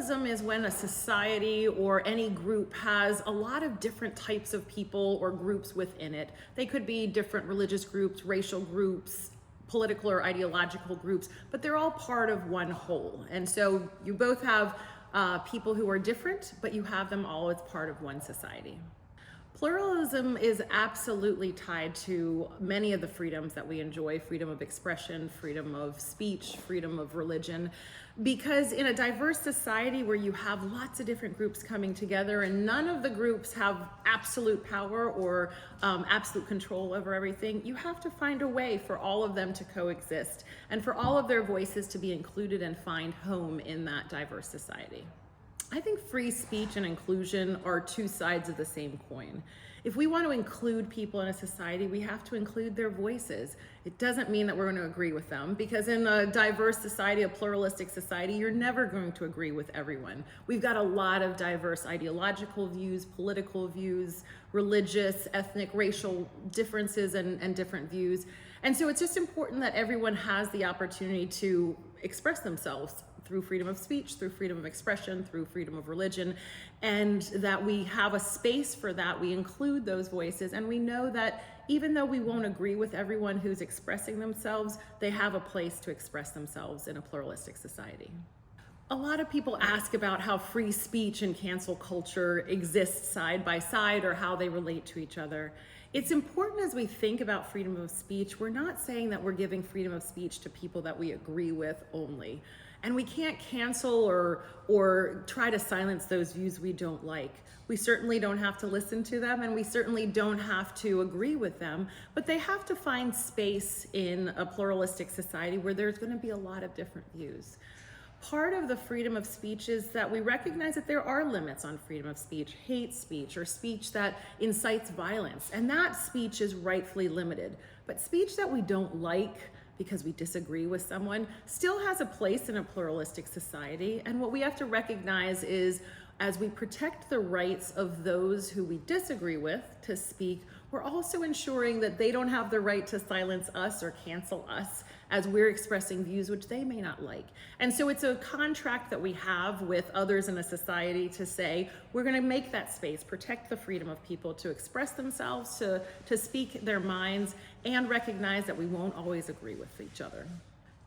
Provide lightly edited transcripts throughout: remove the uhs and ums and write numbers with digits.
Pluralism is when a society or any group has a lot of different types of people or groups within it. They could be different religious groups, racial groups, political or ideological groups, but they're all part of one whole. And so you both have people who are different, but you have them all as part of one society. Pluralism is absolutely tied to many of the freedoms that we enjoy: freedom of expression, freedom of speech, freedom of religion. Because in a diverse society where you have lots of different groups coming together and none of the groups have absolute power or absolute control over everything, you have to find a way for all of them to coexist and for all of their voices to be included and find home in that diverse society. I think free speech and inclusion are two sides of the same coin. If we want to include people in a society, we have to include their voices. It doesn't mean that we're going to agree with them, because in a diverse society, a pluralistic society, you're never going to agree with everyone. We've got a lot of diverse ideological views, political views, religious, ethnic, racial differences and different views. And so it's just important that everyone has the opportunity to express themselves through freedom of speech, through freedom of expression, through freedom of religion, and that we have a space for that. We include those voices, and we know that even though we won't agree with everyone who's expressing themselves, they have a place to express themselves in a pluralistic society. A lot of people ask about how free speech and cancel culture exist side by side, or how they relate to each other. It's important as we think about freedom of speech, we're not saying that we're giving freedom of speech to people that we agree with only. And we can't cancel or try to silence those views we don't like. We certainly don't have to listen to them, and we certainly don't have to agree with them, but they have to find space in a pluralistic society where there's going to be a lot of different views. Part of the freedom of speech is that we recognize that there are limits on freedom of speech: hate speech or speech that incites violence, and that speech is rightfully limited. But speech that we don't like because we disagree with someone still has a place in a pluralistic society. And what we have to recognize is, as we protect the rights of those who we disagree with to speak, we're also ensuring that they don't have the right to silence us or cancel us as we're expressing views which they may not like. And so it's a contract that we have with others in a society to say, we're going to make that space, protect the freedom of people to express themselves, to speak their minds, and recognize that we won't always agree with each other.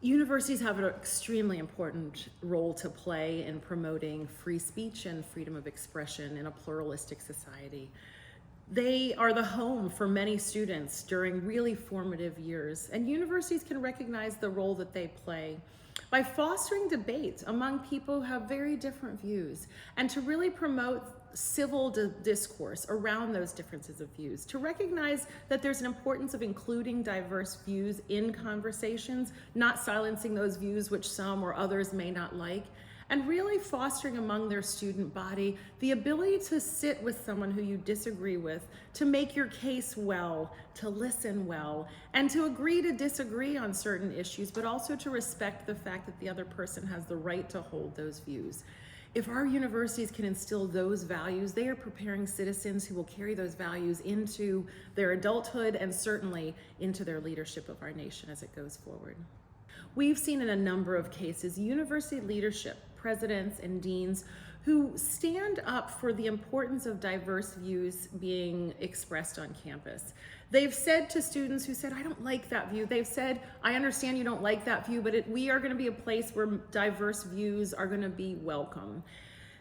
Universities have an extremely important role to play in promoting free speech and freedom of expression in a pluralistic society. They are the home for many students during really formative years, and universities can recognize the role that they play by fostering debate among people who have very different views, and to really promote civil discourse around those differences of views, to recognize that there's an importance of including diverse views in conversations, not silencing those views which some or others may not like, and really fostering among their student body the ability to sit with someone who you disagree with, to make your case well, to listen well, and to agree to disagree on certain issues, but also to respect the fact that the other person has the right to hold those views. If our universities can instill those values, they are preparing citizens who will carry those values into their adulthood and certainly into their leadership of our nation as it goes forward. We've seen in a number of cases university leadership, presidents and deans, who stand up for the importance of diverse views being expressed on campus. They've said to students who said, I don't like that view, they've said, I understand you don't like that view, but we are going to be a place where diverse views are going to be welcome.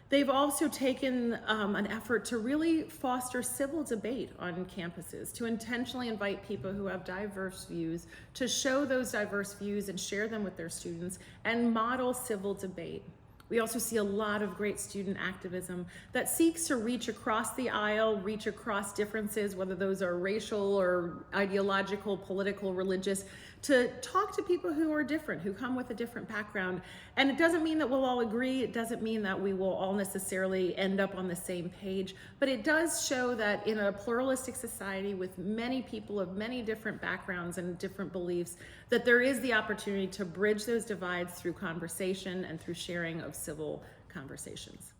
They've also taken an effort to really foster civil debate on campuses, to intentionally invite people who have diverse views to show those diverse views and share them with their students and model civil debate. We also see a lot of great student activism that seeks to reach across the aisle, reach across differences, whether those are racial or ideological, political, religious, to talk to people who are different, who come with a different background. And it doesn't mean that we'll all agree. It doesn't mean that we will all necessarily end up on the same page. But it does show that in a pluralistic society with many people of many different backgrounds and different beliefs, that there is the opportunity to bridge those divides through conversation and through sharing of civil conversations.